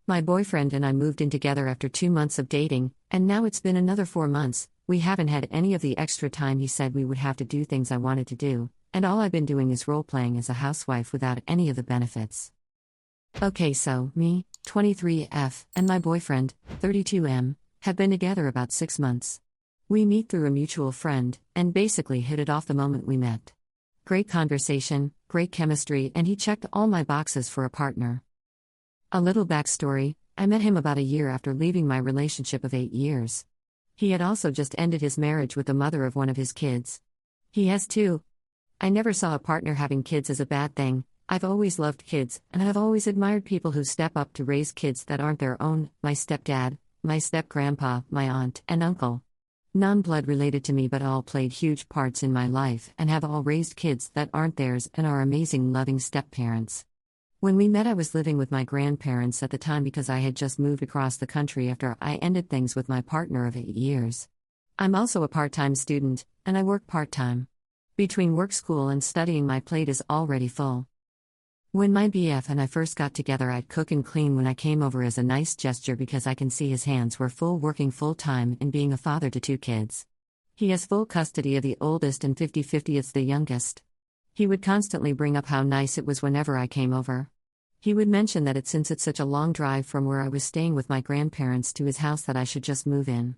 My boyfriend and I moved in together after 2 months of dating, and now it's been another 4 months. We haven't had any of the extra time he said we would have to do things I wanted to do, and all I've been doing is role-playing as a housewife without any of the benefits. Okay, so, me, 23F, and my boyfriend, 32M, have been together about 6 months. We meet through a mutual friend, and basically hit it off the moment we met. Great conversation, great chemistry, and he checked all my boxes for a partner. A little backstory: I met him about a year after leaving my relationship of 8 years. He had also just ended his marriage with the mother of one of his kids. He has 2. I never saw a partner having kids as a bad thing. I've always loved kids, and I've always admired people who step up to raise kids that aren't their own: my stepdad, my step-grandpa, my aunt, and uncle. Non-blood related to me, but all played huge parts in my life and have all raised kids that aren't theirs and are amazing, loving step-parents. When we met, I was living with my grandparents at the time because I had just moved across the country after I ended things with my partner of 8 years. I'm also a part-time student, and I work part-time. Between work, school, and studying, my plate is already full. When my BF and I first got together, I'd cook and clean when I came over as a nice gesture because I can see his hands were full working full-time and being a father to 2 kids. He has full custody of the oldest and 50-50 is the youngest. He would constantly bring up how nice it was whenever I came over. He would mention that since it's such a long drive from where I was staying with my grandparents to his house, that I should just move in.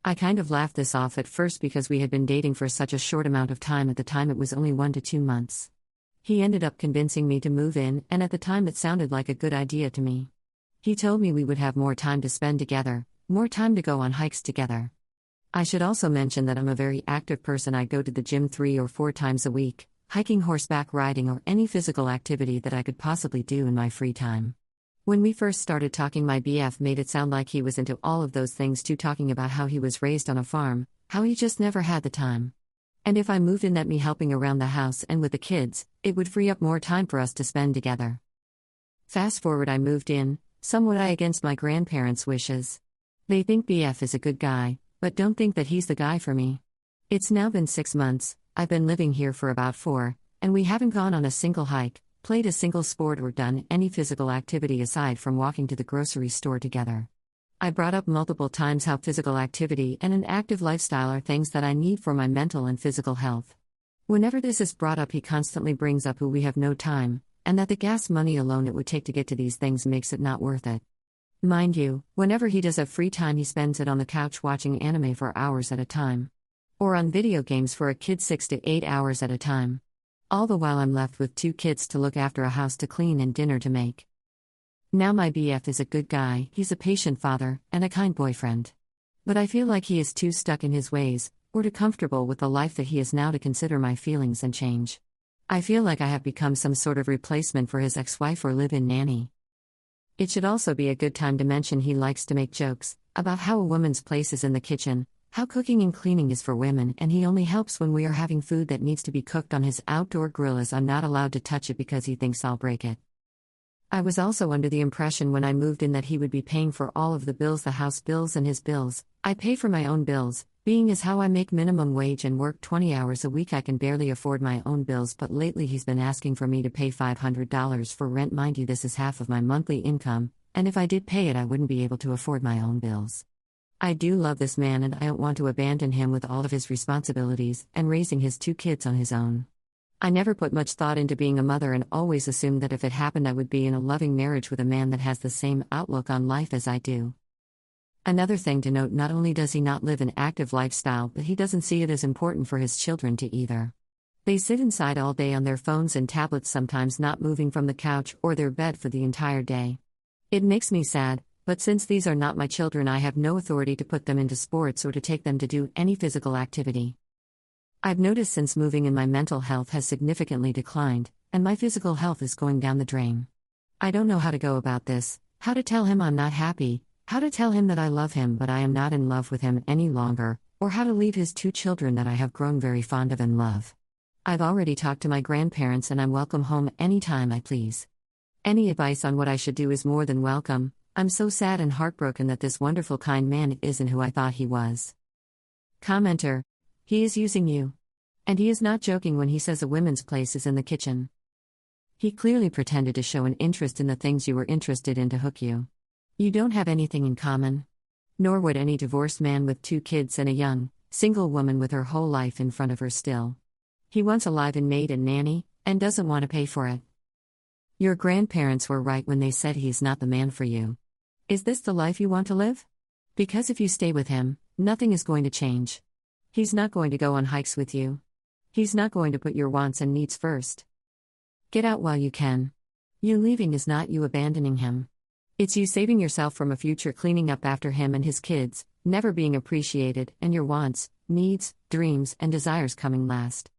I kind of laughed this off at first because we had been dating for such a short amount of time. At the time it was only 1 to 2 months. He ended up convincing me to move in, and at the time it sounded like a good idea to me. He told me we would have more time to spend together, more time to go on hikes together. I should also mention that I'm a very active person. I go to the gym 3 or 4 times a week, hiking, horseback riding, or any physical activity that I could possibly do in my free time. When we first started talking, my BF made it sound like he was into all of those things too, talking about how he was raised on a farm, how he just never had the time. And if I moved in, that me helping around the house and with the kids, it would free up more time for us to spend together. Fast forward, I moved in, somewhat against my grandparents' wishes. They think BF is a good guy, but don't think that he's the guy for me. It's now been 6 months. I've been living here for about 4, and we haven't gone on a single hike, played a single sport, or done any physical activity aside from walking to the grocery store together. I brought up multiple times how physical activity and an active lifestyle are things that I need for my mental and physical health. Whenever this is brought up, he constantly brings up we have no time, and that the gas money alone it would take to get to these things makes it not worth it. Mind you, whenever he does have free time, he spends it on the couch watching anime for hours at a time. Or on video games for a kid 6 to 8 hours at a time. All the while I'm left with 2 kids to look after, a house to clean, and dinner to make. Now my BF is a good guy, he's a patient father, and a kind boyfriend. But I feel like he is too stuck in his ways, or too comfortable with the life that he is now to consider my feelings and change. I feel like I have become some sort of replacement for his ex-wife or live-in nanny. It should also be a good time to mention he likes to make jokes about how a woman's place is in the kitchen, how cooking and cleaning is for women, and he only helps when we are having food that needs to be cooked on his outdoor grill, as I'm not allowed to touch it because he thinks I'll break it. I was also under the impression when I moved in that he would be paying for all of the bills, the house bills and his bills. I pay for my own bills, being as how I make minimum wage and work 20 hours a week. I can barely afford my own bills, but lately he's been asking for me to pay $500 for rent. Mind you, this is half of my monthly income, and if I did pay it, I wouldn't be able to afford my own bills. I do love this man, and I don't want to abandon him with all of his responsibilities and raising his 2 kids on his own. I never put much thought into being a mother and always assumed that if it happened, I would be in a loving marriage with a man that has the same outlook on life as I do. Another thing to note, not only does he not live an active lifestyle, but he doesn't see it as important for his children to either. They sit inside all day on their phones and tablets, sometimes not moving from the couch or their bed for the entire day. It makes me sad. But since these are not my children, I have no authority to put them into sports or to take them to do any physical activity. I've noticed since moving in, my mental health has significantly declined, and my physical health is going down the drain. I don't know how to go about this, how to tell him I'm not happy, how to tell him that I love him but I am not in love with him any longer, or how to leave his 2 children that I have grown very fond of and love. I've already talked to my grandparents, and I'm welcome home anytime I please. Any advice on what I should do is more than welcome. I'm so sad and heartbroken that this wonderful, kind man isn't who I thought he was. Commenter: he is using you. And he is not joking when he says a woman's place is in the kitchen. He clearly pretended to show an interest in the things you were interested in to hook you. You don't have anything in common. Nor would any divorced man with 2 kids and a young, single woman with her whole life in front of her still. He wants a live-in maid and nanny, and doesn't want to pay for it. Your grandparents were right when they said he's not the man for you. Is this the life you want to live? Because if you stay with him, nothing is going to change. He's not going to go on hikes with you. He's not going to put your wants and needs first. Get out while you can. You leaving is not you abandoning him. It's you saving yourself from a future cleaning up after him and his kids, never being appreciated, and your wants, needs, dreams, and desires coming last.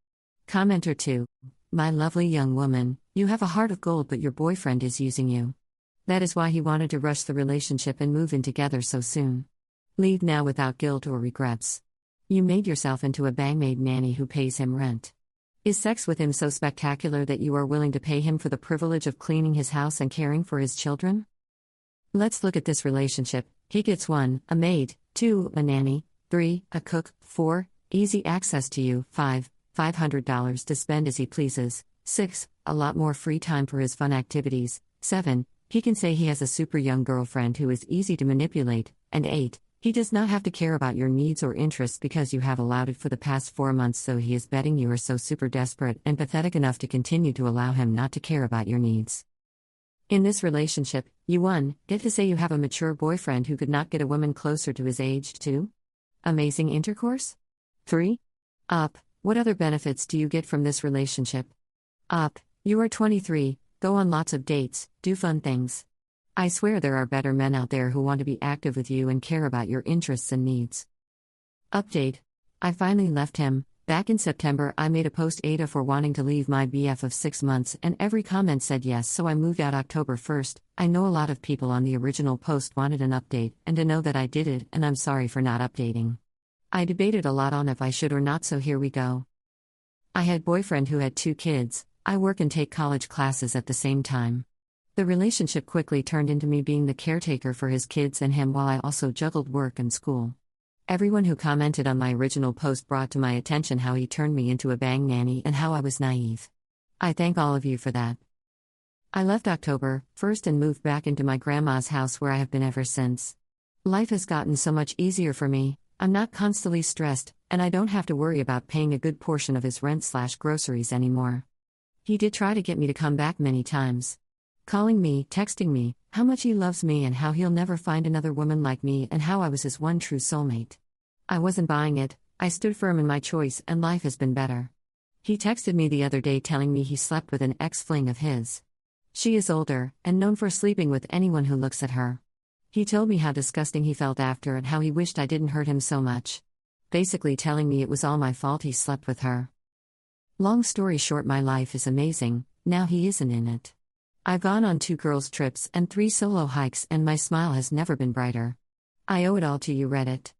Commenter 2. My lovely young woman, you have a heart of gold, but your boyfriend is using you. That is why he wanted to rush the relationship and move in together so soon. Leave now without guilt or regrets. You made yourself into a bang-maid nanny who pays him rent. Is sex with him so spectacular that you are willing to pay him for the privilege of cleaning his house and caring for his children? Let's look at this relationship. He gets 1, a maid, 2, a nanny, 3, a cook, 4, easy access to you, 5, $500 to spend as he pleases, 6, a lot more free time for his fun activities, 7, he can say he has a super young girlfriend who is easy to manipulate, and 8, he does not have to care about your needs or interests because you have allowed it for the past 4 months, so he is betting you are so super desperate and pathetic enough to continue to allow him not to care about your needs. In this relationship, you 1, get to say you have a mature boyfriend who could not get a woman closer to his age. 2, amazing intercourse. 3, up, what other benefits do you get from this relationship? Up, you are 23, go on lots of dates, do fun things. I swear there are better men out there who want to be active with you and care about your interests and needs. Update. I finally left him. Back in September, I made a post Ada for wanting to leave my BF of 6 months, and every comment said yes, so I moved out October 1st. I know a lot of people on the original post wanted an update, and to know that I did it, and I'm sorry for not updating. I debated a lot on if I should or not, so here we go. I had boyfriend who had 2 kids. I work and take college classes at the same time. The relationship quickly turned into me being the caretaker for his kids and him while I also juggled work and school. Everyone who commented on my original post brought to my attention how he turned me into a bang nanny and how I was naive. I thank all of you for that. I left October 1st and moved back into my grandma's house where I have been ever since. Life has gotten so much easier for me. I'm not constantly stressed, and I don't have to worry about paying a good portion of his rent/groceries anymore. He did try to get me to come back many times. Calling me, texting me, how much he loves me and how he'll never find another woman like me and how I was his one true soulmate. I wasn't buying it. I stood firm in my choice and life has been better. He texted me the other day telling me he slept with an ex-fling of his. She is older and known for sleeping with anyone who looks at her. He told me how disgusting he felt after and how he wished I didn't hurt him so much. Basically telling me it was all my fault he slept with her. Long story short, my life is amazing, now he isn't in it. I've gone on 2 girls' trips and 3 solo hikes, and my smile has never been brighter. I owe it all to you, Reddit.